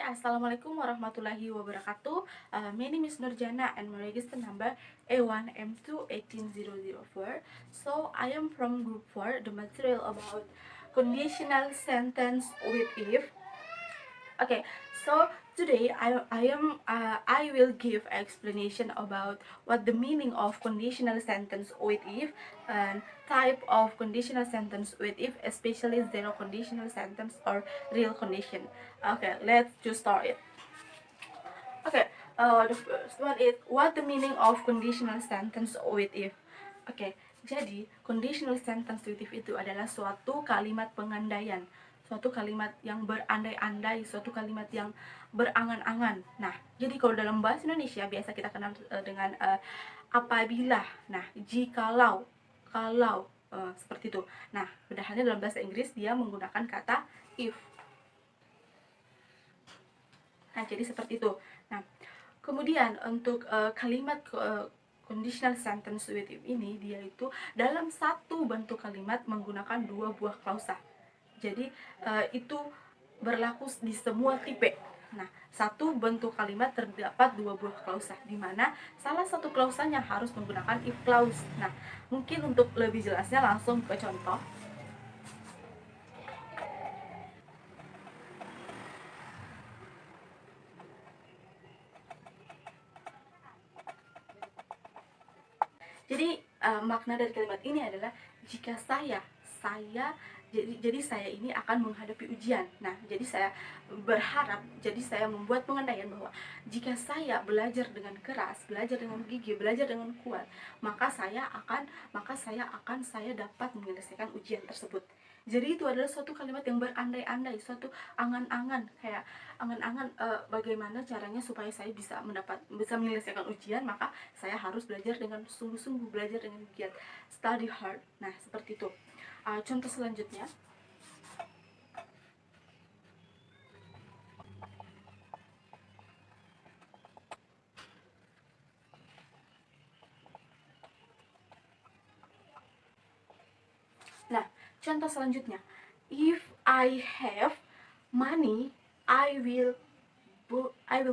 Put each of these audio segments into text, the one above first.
Assalamualaikum warahmatullahi wabarakatuh. My name is Nurjana and my register number A1M2 18004. So I am from group 4, the material about conditional sentence with if. Okay, so today I will give explanation about what the meaning of conditional sentence with if and type of conditional sentence with if, especially zero conditional sentence or real condition. Okay, let's just start it. Okay, the first one is what the meaning of conditional sentence with if. Oke, jadi conditional sentence with if itu adalah suatu kalimat pengandaian, suatu kalimat yang berandai-andai, suatu kalimat yang berangan-angan. Nah, jadi kalau dalam bahasa Indonesia biasa kita kenal dengan apabila, nah, jikalau, kalau, seperti itu. Nah, bedahannya dalam bahasa Inggris dia menggunakan kata if. Nah, jadi seperti itu. Nah, kemudian untuk kalimat conditional sentence with if ini, dia itu dalam satu bentuk kalimat menggunakan dua buah klausa. Jadi itu berlaku di semua tipe. Nah, satu bentuk kalimat terdapat dua buah klausa, di mana salah satu klausanya harus menggunakan if clause. Nah, mungkin untuk lebih jelasnya langsung ke contoh. Jadi makna dari kalimat ini adalah jika saya jadi saya ini akan menghadapi ujian. Nah, jadi saya berharap, jadi saya membuat pengandaian bahwa jika saya belajar dengan keras, belajar dengan gigih, belajar dengan kuat, maka saya dapat menyelesaikan ujian tersebut. Jadi itu adalah suatu kalimat yang berandai-andai, suatu angan-angan, kayak angan-angan bagaimana caranya supaya saya bisa menyelesaikan ujian, maka saya harus belajar dengan sungguh-sungguh, belajar dengan giat, study hard. Nah, seperti itu. Contoh selanjutnya, if I have money, I will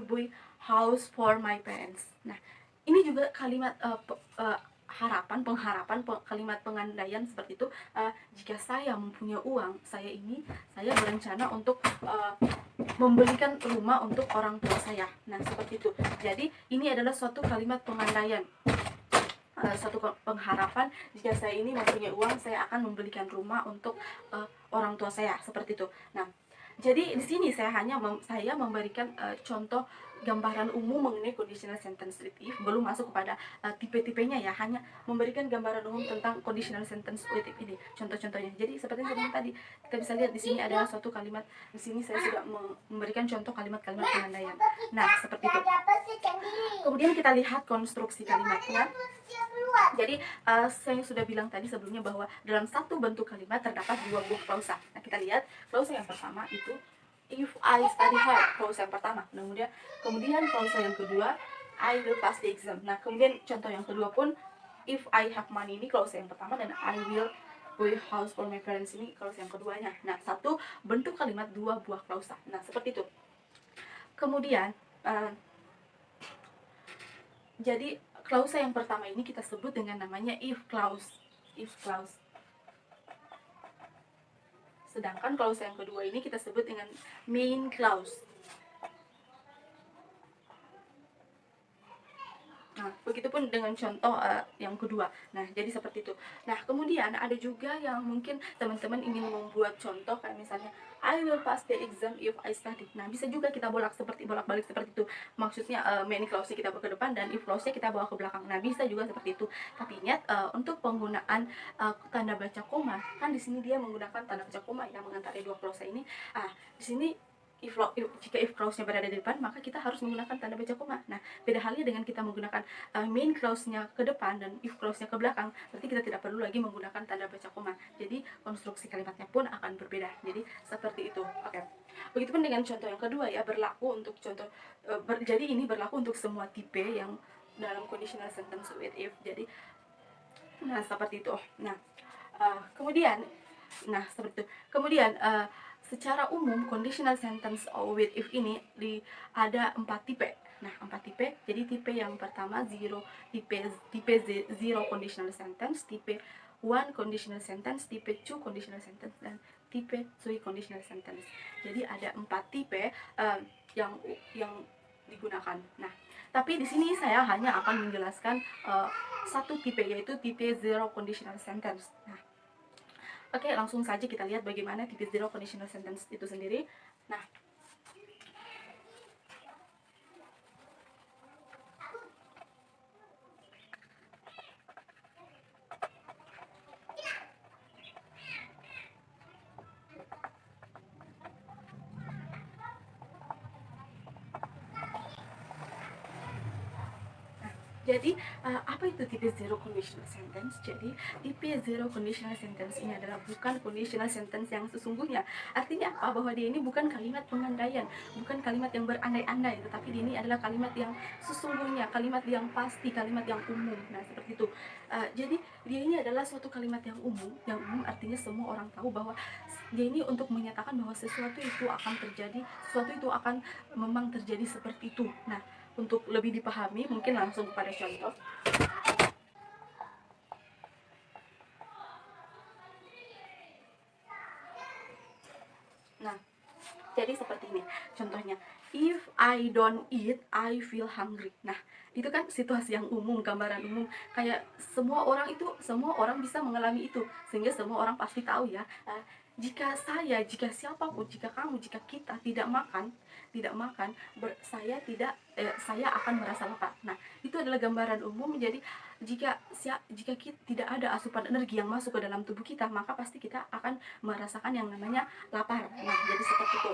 buy house for my parents. Nah, ini juga kalimat kalimat pengandaian seperti itu. Jika saya mempunyai uang, saya berencana untuk membelikan rumah untuk orang tua saya. Nah, seperti itu. Jadi ini adalah suatu kalimat pengandaian, suatu pengharapan. Jika saya ini mempunyai uang, saya akan membelikan rumah untuk orang tua saya, seperti itu. Nah, jadi di sini saya memberikan contoh gambaran umum mengenai conditional sentence with if, belum masuk kepada tipe-tipenya ya, hanya memberikan gambaran umum tentang conditional sentence with if ini, contoh-contohnya. Jadi seperti yang tadi kita bisa lihat di sini adalah suatu kalimat. Di sini saya sudah memberikan contoh kalimat-kalimat pengandaian. Nah, seperti itu. Kemudian kita lihat konstruksi kalimatnya. Jadi saya sudah bilang tadi sebelumnya bahwa dalam satu bentuk kalimat terdapat dua buah klausa. Nah, kita lihat klausa yang pertama itu if I study hard, klausa yang pertama. Kemudian klausa yang kedua, I will pass the exam. Nah, kemudian contoh yang kedua pun if I have money, ini klausa yang pertama, dan I will buy house for my parents, ini klausa yang keduanya. Nah, satu bentuk kalimat dua buah klausa. Nah, seperti itu. Kemudian jadi klausa yang pertama ini kita sebut dengan namanya if clause. Sedangkan klausa yang kedua ini kita sebut dengan main clause. Nah, begitupun dengan contoh yang kedua. Nah, jadi seperti itu. Nah, kemudian ada juga yang mungkin teman-teman ingin membuat contoh kayak misalnya I will pass the exam if I study. Nah, bisa juga kita bolak-balik seperti itu. Maksudnya main clause kita bawa ke depan dan if clause kita bawa ke belakang. Nah, bisa juga seperti itu. Tapi ingat untuk penggunaan tanda baca koma, kan di sini dia menggunakan tanda baca koma yang mengantar dua clause ini. Di sini jika if clause-nya berada di depan, maka kita harus menggunakan tanda baca koma. Nah, beda halnya dengan kita menggunakan main clause-nya ke depan dan if clause-nya ke belakang, berarti kita tidak perlu lagi menggunakan tanda baca koma. Jadi konstruksi kalimatnya pun akan berbeda. Jadi seperti itu. Oke. Begitupun dengan contoh yang kedua ya, berlaku untuk contoh jadi ini berlaku untuk semua tipe yang dalam conditional sentence with if. Jadi seperti itu. Kemudian seperti itu. Kemudian secara umum conditional sentence with if ini ada 4 tipe. Nah, 4 tipe. Jadi tipe yang pertama tipe zero conditional sentence, tipe 1 conditional sentence, tipe 2 conditional sentence, dan tipe 3 conditional sentence. Jadi ada 4 tipe yang digunakan. Nah, tapi di sini saya hanya akan menjelaskan satu tipe, yaitu tipe zero conditional sentence. Nah, oke, langsung saja kita lihat bagaimana tipe zero conditional sentence itu sendiri. Nah, jadi apa itu tipe zero conditional sentence? Jadi tipe zero conditional sentence ini adalah bukan conditional sentence yang sesungguhnya. Artinya apa? Bahwa dia ini bukan kalimat pengandaian, bukan kalimat yang berandai-andai, tetapi dia ini adalah kalimat yang sesungguhnya, kalimat yang pasti, kalimat yang umum. Nah, seperti itu. Jadi dia ini adalah suatu kalimat yang umum artinya semua orang tahu bahwa dia ini untuk menyatakan bahwa sesuatu itu akan terjadi, sesuatu itu akan memang terjadi seperti itu. Nah, untuk lebih dipahami, mungkin langsung kepada contoh. Nah, jadi seperti ini contohnya. If I don't eat, I feel hungry. Nah, itu kan situasi yang umum, gambaran umum. Kayak semua orang bisa mengalami itu. Sehingga semua orang pasti tahu ya, jika siapapun, jika kamu, jika kita tidak makan, saya akan merasa lapar. Nah, itu adalah gambaran umum. Jadi jika kita tidak ada asupan energi yang masuk ke dalam tubuh kita, maka pasti kita akan merasakan yang namanya lapar. Nah, jadi seperti itu.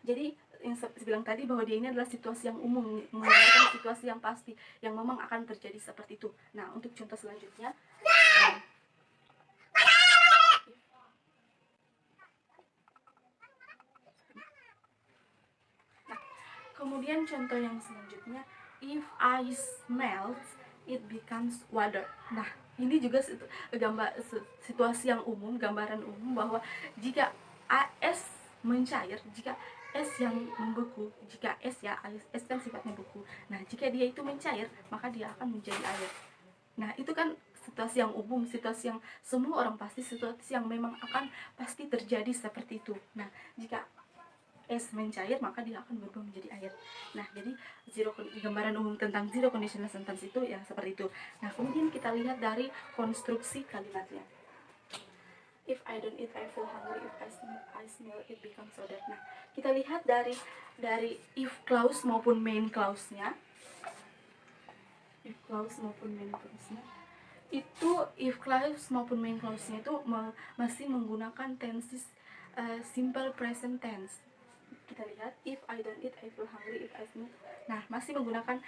Jadi yang saya bilang tadi bahwa dia ini adalah situasi yang umum, menggambarkan situasi yang pasti yang memang akan terjadi seperti itu. Nah, untuk contoh selanjutnya, kemudian contoh yang selanjutnya, if ice melts, it becomes water. Nah, ini juga situasi yang umum, gambaran umum bahwa jika es mencair, jika es yang membeku, jika es kan sifatnya beku. Nah, jika dia itu mencair, maka dia akan menjadi air. Nah, itu kan situasi yang umum, situasi yang semua orang pasti, situasi yang memang akan pasti terjadi seperti itu. Nah, jika es mencair, maka dia akan berubah menjadi air. Nah, jadi gambaran umum tentang zero conditional sentence itu yang seperti itu. Nah, kemudian kita lihat dari konstruksi kalimatnya. If I don't eat, I feel hungry. If I smell, it becomes so that. Nah, kita lihat dari if clause maupun main clause-nya. If clause maupun main clause-nya itu, if clause maupun main clause-nya itu masih menggunakan tenses simple present tense. Kita lihat, if I don't eat, I feel hungry. If I smell, nah masih menggunakan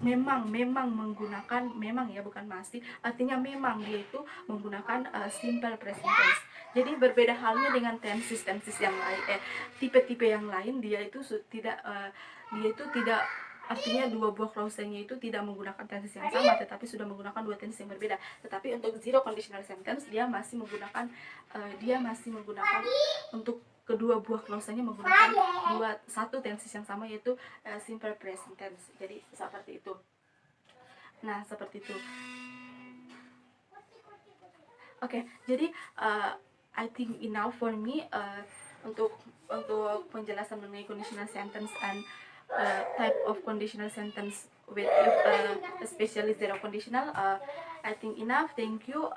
memang menggunakan, memang ya, bukan masih, artinya memang dia itu menggunakan simple present tense. Jadi berbeda halnya dengan tenses yang lain, tipe-tipe yang lain, dia itu tidak artinya dua buah klausenya itu tidak menggunakan tenses yang sama, tetapi sudah menggunakan dua tenses yang berbeda. Tetapi untuk zero conditional sentence dia masih menggunakan untuk kedua buah klausanya menggunakan satu tenses yang sama, yaitu simple present tense. Jadi seperti itu. Nah, seperti itu. Oke, jadi I think enough for me untuk penjelasan mengenai conditional sentence and type of conditional sentence with especially zero conditional. I think enough. Thank you.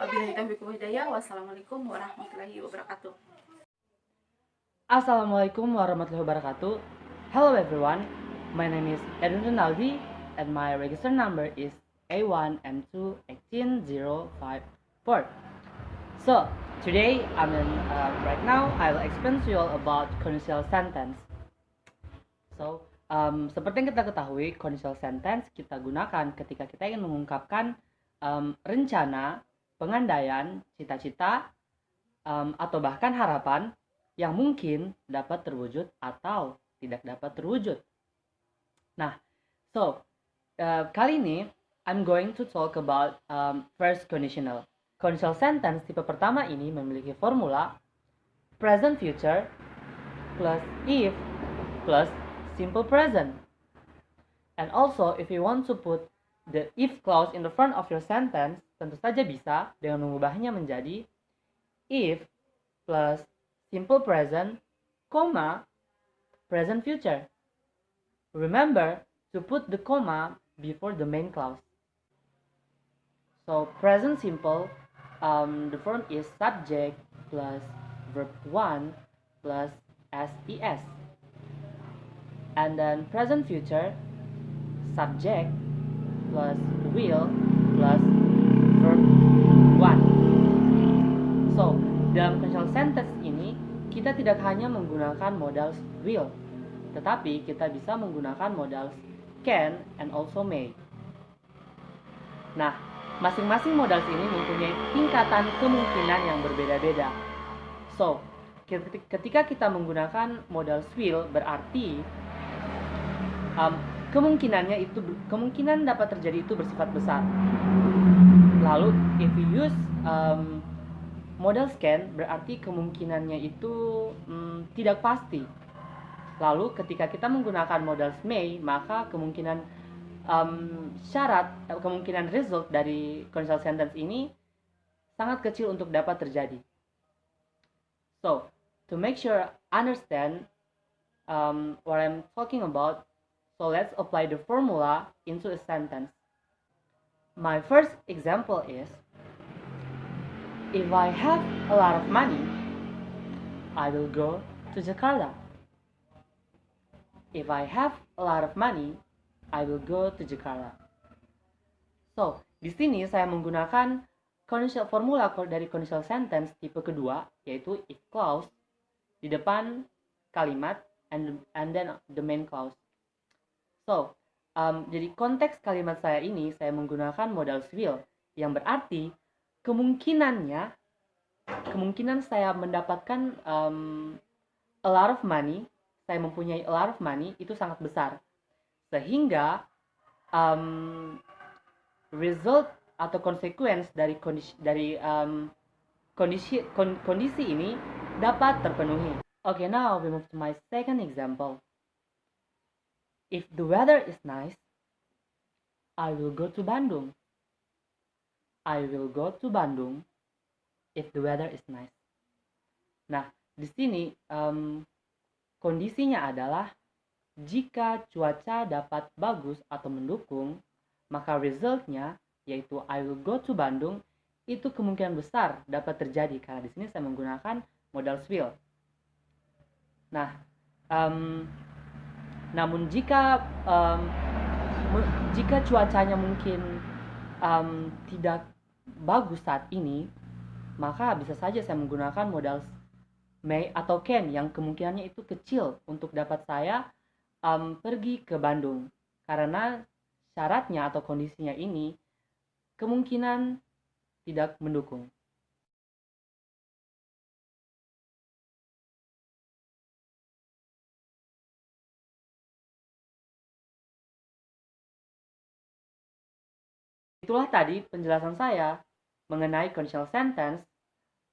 Wabillahi taufiq wal hidayah. Wassalamualaikum warahmatullahi wabarakatuh. Assalamualaikum warahmatullahi wabarakatuh. Hello everyone, my name is Edwin Rinaldi and my register number is A1M2 18054. So today right now I will explain to you all about conditional sentence. So seperti yang kita ketahui, conditional sentence kita gunakan ketika kita ingin mengungkapkan rencana, pengandaian, cita-cita, atau bahkan harapan yang mungkin dapat terwujud atau tidak dapat terwujud. Nah, kali ini I'm going to talk about first conditional. Conditional sentence tipe pertama ini memiliki formula present future plus if plus simple present. And also, if you want to put the if clause in the front of your sentence, tentu saja bisa dengan mengubahnya menjadi if plus simple present, comma, present future. Remember to put the comma before the main clause. So present simple, the form is subject plus verb 1 plus ses. And then present future, subject plus will plus verb 1. So, dalam conditional sentence ini, kita tidak hanya menggunakan modal will, tetapi kita bisa menggunakan modal can and also may. Nah, masing-masing modal ini mempunyai tingkatan kemungkinan yang berbeda-beda. So, ketika kita menggunakan modal will, berarti kemungkinan dapat terjadi itu bersifat besar. Lalu if you use modal can, berarti kemungkinannya itu tidak pasti. Lalu ketika kita menggunakan modal may, maka kemungkinan kemungkinan result dari conditional sentence ini sangat kecil untuk dapat terjadi. So, to make sure understand what I'm talking about, so let's apply the formula into a sentence. My first example is, if I have a lot of money, I will go to Jakarta. If I have a lot of money, I will go to Jakarta. So, di sini saya menggunakan formula dari conditional sentence tipe kedua, yaitu if clause di depan kalimat and then the main clause. So, jadi konteks kalimat saya ini, saya menggunakan modal will, yang berarti kemungkinan saya mendapatkan a lot of money, saya mempunyai a lot of money, itu sangat besar. Sehingga result atau consequence dari kondisi ini dapat terpenuhi. Okay, now we move to my second example. If the weather is nice, I will go to Bandung. I will go to Bandung if the weather is nice. Nah, di sini kondisinya adalah jika cuaca dapat bagus atau mendukung, maka resultnya yaitu I will go to Bandung itu kemungkinan besar dapat terjadi karena di sini saya menggunakan modal will. Nah, namun jika cuacanya mungkin tidak bagus saat ini, maka bisa saja saya menggunakan modal may atau can yang kemungkinannya itu kecil untuk dapat saya pergi ke Bandung, karena syaratnya atau kondisinya ini kemungkinan tidak mendukung. Itulah tadi penjelasan saya mengenai conditional sentence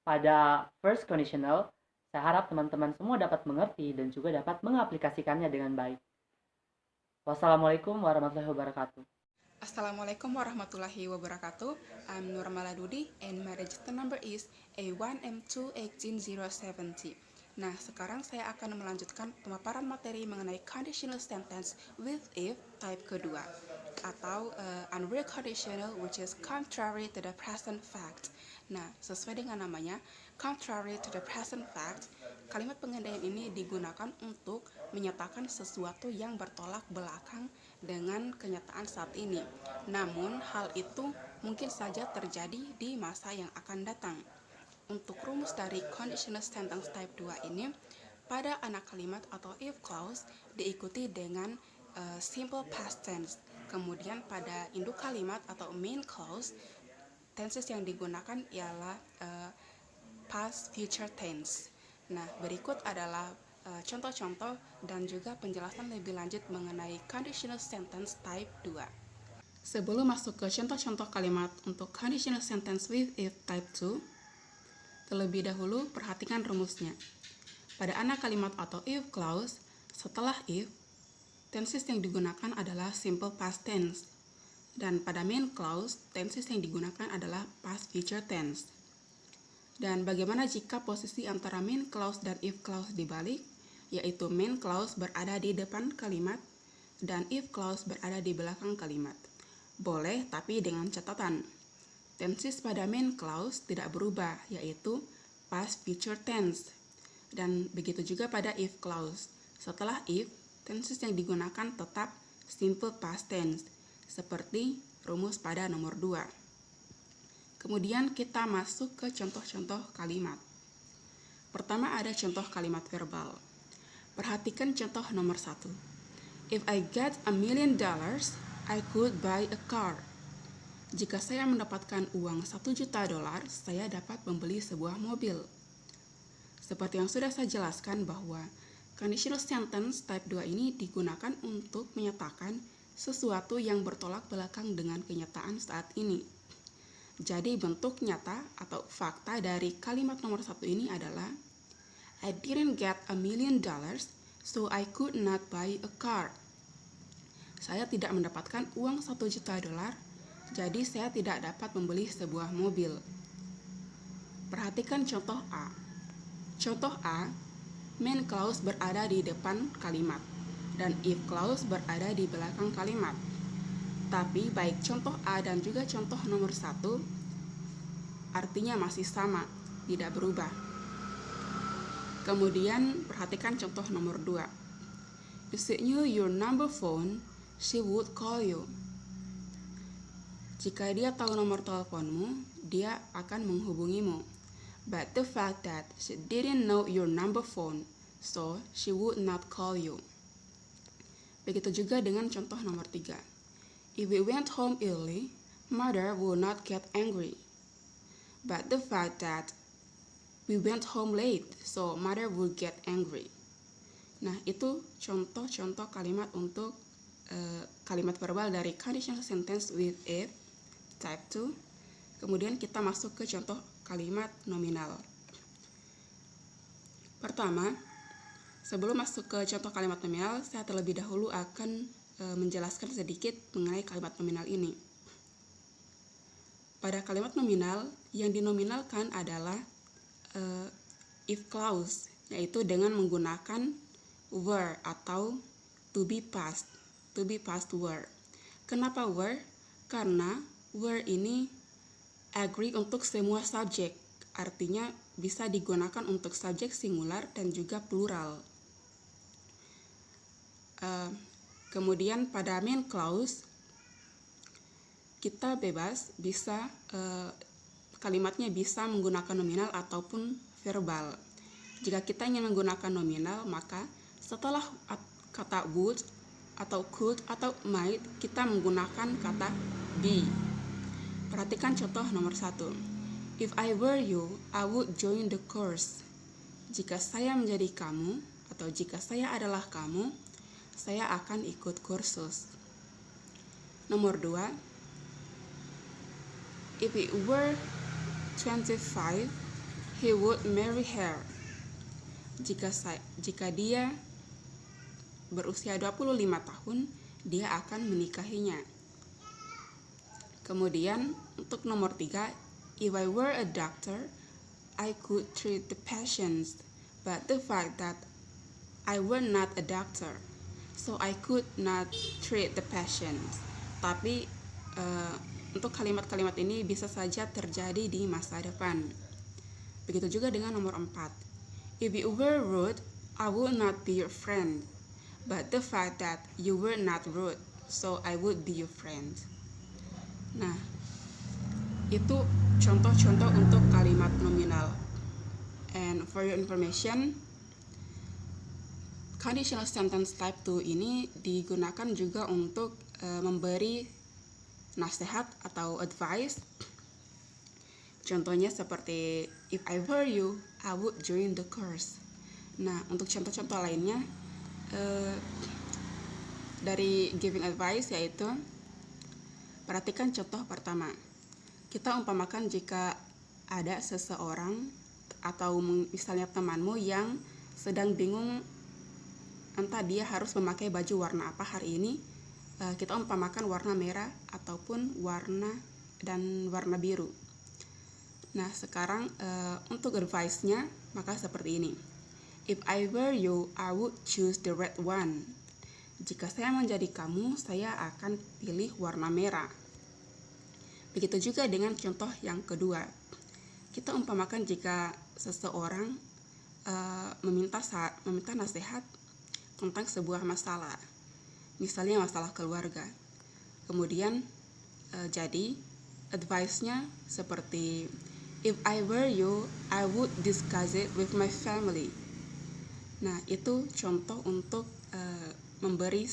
pada first conditional. Saya harap teman-teman semua dapat mengerti dan juga dapat mengaplikasikannya dengan baik. Wassalamualaikum warahmatullahi wabarakatuh. Assalamualaikum warahmatullahi wabarakatuh. I'm Nur Maladudi and my register number is A1M218070. Nah, sekarang saya akan melanjutkan pemaparan materi mengenai conditional sentence with if type kedua, atau unreal conditional which is contrary to the present fact. Nah, sesuai dengan namanya, contrary to the present fact, kalimat pengandaian ini digunakan untuk menyatakan sesuatu yang bertolak belakang dengan kenyataan saat ini. Namun, hal itu mungkin saja terjadi di masa yang akan datang. Untuk rumus dari conditional sentence type 2 ini, pada anak kalimat atau if clause diikuti dengan simple past tense. Kemudian pada induk kalimat atau main clause, tenses yang digunakan ialah past future tense. Nah, berikut adalah contoh-contoh dan juga penjelasan lebih lanjut mengenai conditional sentence type 2. Sebelum masuk ke contoh-contoh kalimat untuk conditional sentence with if type 2, Terlebih dahulu, perhatikan rumusnya. Pada anak kalimat atau if clause, setelah if, tenses yang digunakan adalah simple past tense. Dan pada main clause, tenses yang digunakan adalah past future tense. Dan bagaimana jika posisi antara main clause dan if clause dibalik, yaitu main clause berada di depan kalimat dan if clause berada di belakang kalimat? Boleh, tapi dengan catatan. Tenses pada main clause tidak berubah, yaitu past future tense. Dan begitu juga pada if clause. Setelah if, tenses yang digunakan tetap simple past tense, seperti rumus pada nomor 2. Kemudian kita masuk ke contoh-contoh kalimat. Pertama ada contoh kalimat verbal. Perhatikan contoh nomor 1. If I get $1 million, I could buy a car. Jika saya mendapatkan uang $1 juta, saya dapat membeli sebuah mobil. Seperti yang sudah saya jelaskan bahwa conditional sentence type 2 ini digunakan untuk menyatakan sesuatu yang bertolak belakang dengan kenyataan saat ini. Jadi bentuk nyata atau fakta dari kalimat nomor 1 ini adalah I didn't get $1 million, so I could not buy a car. Saya tidak mendapatkan uang $1 juta, jadi saya tidak dapat membeli sebuah mobil. Perhatikan contoh A. Contoh A, main clause berada di depan kalimat dan if clause berada di belakang kalimat. Tapi baik contoh A dan juga contoh nomor 1 artinya masih sama, tidak berubah. Kemudian perhatikan contoh nomor 2. If she knew your number phone, she would call you. Jika dia tahu nomor teleponmu, dia akan menghubungimu. But the fact that she didn't know your number phone, so she would not call you. Begitu juga dengan contoh nomor 3. If we went home early, mother would not get angry. But the fact that we went home late, so mother would get angry. Nah, itu contoh-contoh kalimat untuk kalimat verbal dari conditional sentence with if type 2. Kemudian kita masuk ke contoh kalimat nominal. Pertama, sebelum masuk ke contoh kalimat nominal, saya terlebih dahulu akan menjelaskan sedikit mengenai kalimat nominal ini. Pada kalimat nominal, yang dinominalkan adalah if clause, yaitu dengan menggunakan were atau to be past were. Kenapa were? Karena were ini agree untuk semua subjek, artinya bisa digunakan untuk subjek singular dan juga plural. Kemudian pada main clause kita bebas bisa kalimatnya bisa menggunakan nominal ataupun verbal. Jika kita ingin menggunakan nominal, maka setelah kata would atau could atau might kita menggunakan kata be. Perhatikan contoh nomor 1. If I were you, I would join the course. Jika saya menjadi kamu atau jika saya adalah kamu, saya akan ikut kursus. Nomor 2. If he were 25, he would marry her. Jika dia berusia 25 tahun, dia akan menikahinya. Kemudian untuk nomor 3, if I were a doctor, I could treat the patients, but the fact that I were not a doctor, so I could not treat the patients. Tapi untuk kalimat-kalimat ini bisa saja terjadi di masa depan. Begitu juga dengan nomor 4. If you were rude, I would not be your friend, but the fact that you were not rude, so I would be your friend. Nah, itu contoh-contoh untuk kalimat nominal. And for your information, conditional sentence type 2 ini digunakan juga untuk memberi nasihat atau advice. Contohnya seperti if I were you, I would join the course. Nah, untuk contoh-contoh lainnya dari giving advice yaitu perhatikan contoh pertama. Kita umpamakan jika ada seseorang atau misalnya temanmu yang sedang bingung entah dia harus memakai baju warna apa hari ini, kita umpamakan warna merah ataupun warna biru. Nah, sekarang untuk advice-nya maka seperti ini. If I were you, I would choose the red one. Jika saya menjadi kamu, saya akan pilih warna merah. Begitu juga dengan contoh yang kedua. Kita umpamakan jika seseorang meminta nasihat tentang sebuah masalah, misalnya masalah keluarga. Kemudian jadi advice-nya seperti, if I were you, I would discuss it with my family. Nah, itu contoh untuk memberi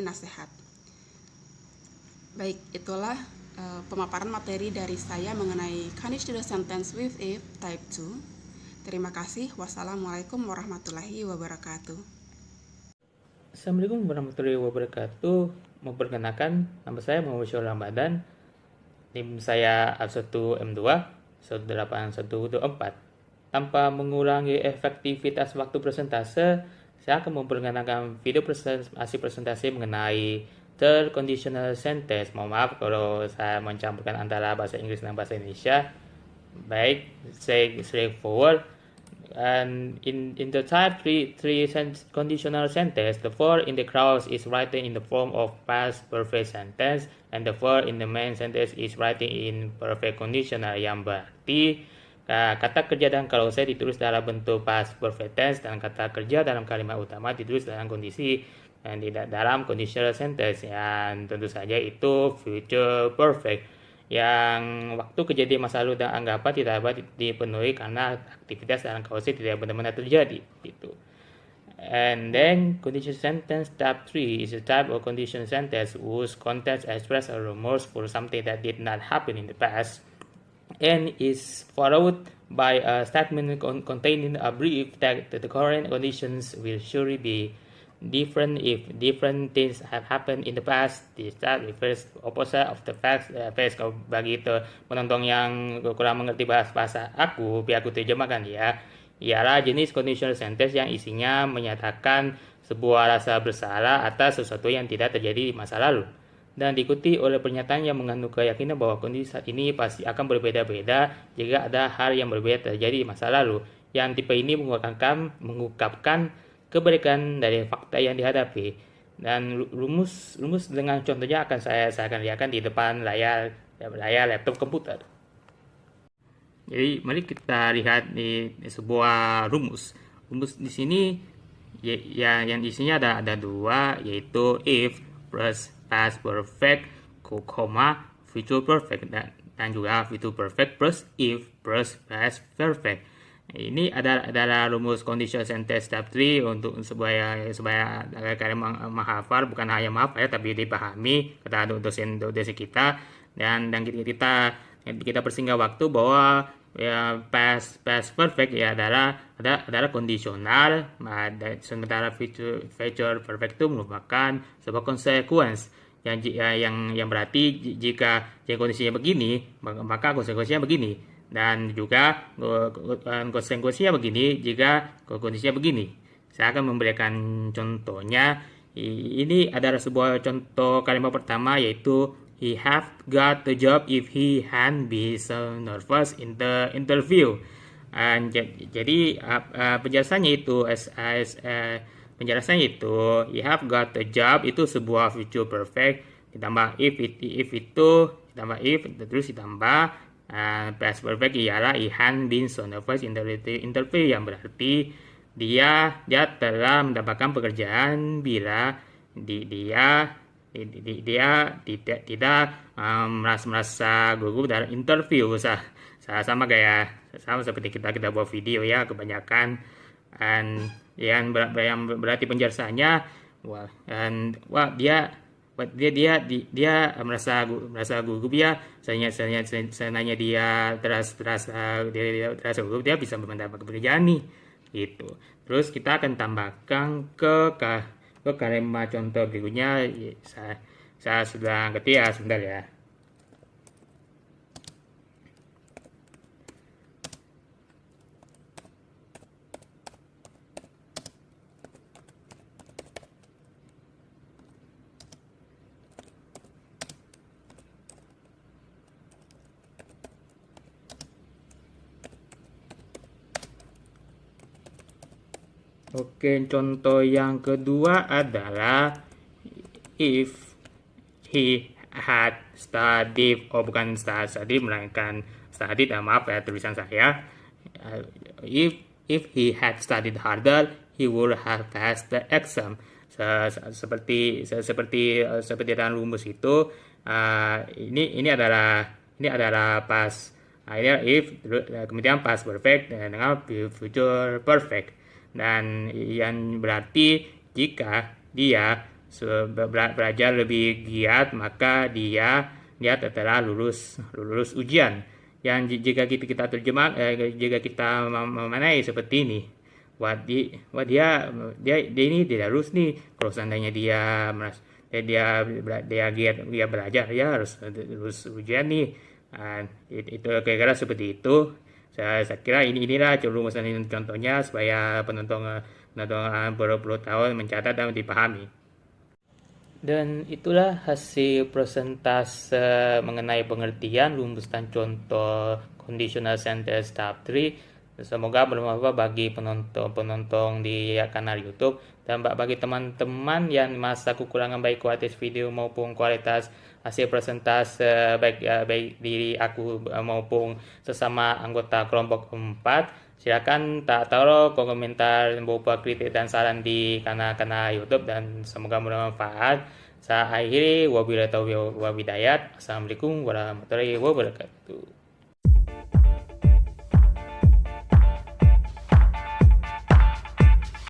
nasihat. Baik, itulah pemaparan materi dari saya mengenai conditional sentence with if type 2. Terima kasih. Wassalamualaikum warahmatullahi wabarakatuh. Assalamualaikum warahmatullahi wabarakatuh. Memperkenalkan, nama saya Muhammad Syarul Ramadan. NIM saya A1M2 18124. Tanpa mengurangi efektivitas waktu presentase, saya akan memperkenalkan video presentasi mengenai third conditional sentence. Mohon maaf kalau saya mencampurkan antara bahasa Inggris dan bahasa Indonesia. Baik, straightforward. And in the type 3 conditional sentence, the verb in the clause is written in the form of past perfect sentence, and the verb in the main sentence is written in perfect conditional, yang berarti kata kerja dan clause ditulis dalam bentuk past perfect tense, dan kata kerja dalam kalimat utama ditulis dalam kondisi dan tidak dalam conditional sentence, yang tentu saja itu future perfect, yang waktu kejadian masa lalu dan anggapan tidak dapat dipenuhi karena aktivitas dalam clause tidak benar-benar terjadi gitu. And then conditional sentence type 3 is a type of conditional sentence whose contents express a remorse for something that did not happen in the past and is followed by a statement containing a belief that the current conditions will surely be different if different things have happened in the past. This type refers opposite of the facts. Kalau bagi itu penonton yang kurang mengerti bahasa aku, biar aku terjemahkan ya. Ialah jenis conditional sentence yang isinya menyatakan sebuah rasa bersalah atas sesuatu yang tidak terjadi di masa lalu, dan diikuti oleh pernyataan yang mengandung keyakinan bahwa kondisi saat ini pasti akan berbeda-beda jika ada hal yang berbeda terjadi di masa lalu. Yang tipe ini mengungkapkan kebalikan dari fakta yang dihadapi, dan rumus dengan contohnya akan saya akan lihatkan di depan layar laptop komputer. Jadi mari kita lihat di sebuah rumus di sini ya, yang isinya ada dua, yaitu if plus past perfect, future perfect, dan juga future perfect plus if plus past perfect. Ini adalah rumus conditional sentence type 3 untuk supaya kalian menghafal, bukan hanya menghafal ya, tapi dipahami kata untuk dosen kita, dan kita persingkat waktu bahwa ya past perfect ya adalah kondisional, sementara future perfect itu merupakan sebuah konsekuensi yang berarti jika kondisinya begini maka konsekuensinya begini, dan juga konsekuensinya begini jika kondisinya begini. Saya akan memberikan contohnya. Ini adalah sebuah contoh kalimat pertama, yaitu he have got the job if he hadn't been so nervous in the interview. Jadi penjelasannya itu he have got the job itu sebuah future perfect ditambah if itu ditambah if terus ditambah past perfect ialah he hadn't been so nervous in the interview, yang berarti dia telah mendapatkan pekerjaan bila dia tidak merasa gugup dalam interview. Sama seperti kita buat video ya kebanyakan, yang berarti penjelasannya dia merasa gugup ya. Seandainya dia terasa gugup, dia bisa mendapat pekerjaan nih gitu. Terus kita akan tambahkan ke kalimat contoh berikutnya. Saya sudah ngerti ya, sebentar ya. Oke, contoh yang kedua adalah if he had studied, oh bukan study melainkan studied, maaf ya tulisan saya. If he had studied harder, he would have passed the exam. Seperti dalam rumus itu, ini adalah past, akhirnya if, kemudian past perfect dengan future perfect, dan yang berarti jika dia belajar lebih giat maka dia telah lulus ujian. Yang jika kita terjemah, jika kita memaknai seperti ini, dia ini tidak lulus nih. Kalau seandainya dia giat belajar, dia harus lulus ujian nih. Itu kira-kira seperti itu. Saya kira inilah rumusan contohnya supaya penonton berpuluh tahun mencatat dan dipahami. Dan itulah hasil presentase mengenai pengertian rumus dan contoh conditional sentence tahap 3. Semoga bermanfaat bagi penonton di kanal YouTube, dan bagi teman-teman yang masa kekurangan baik kualitas video maupun kualitas hasil presentase baik diri aku maupun sesama anggota kelompok 4, silakan taruh komentar berupa kritik dan saran di kanal YouTube, dan semoga bermanfaat. Saya akhiri, wabillahi taufiq wal hidayah. Assalamualaikum warahmatullahi wabarakatuh.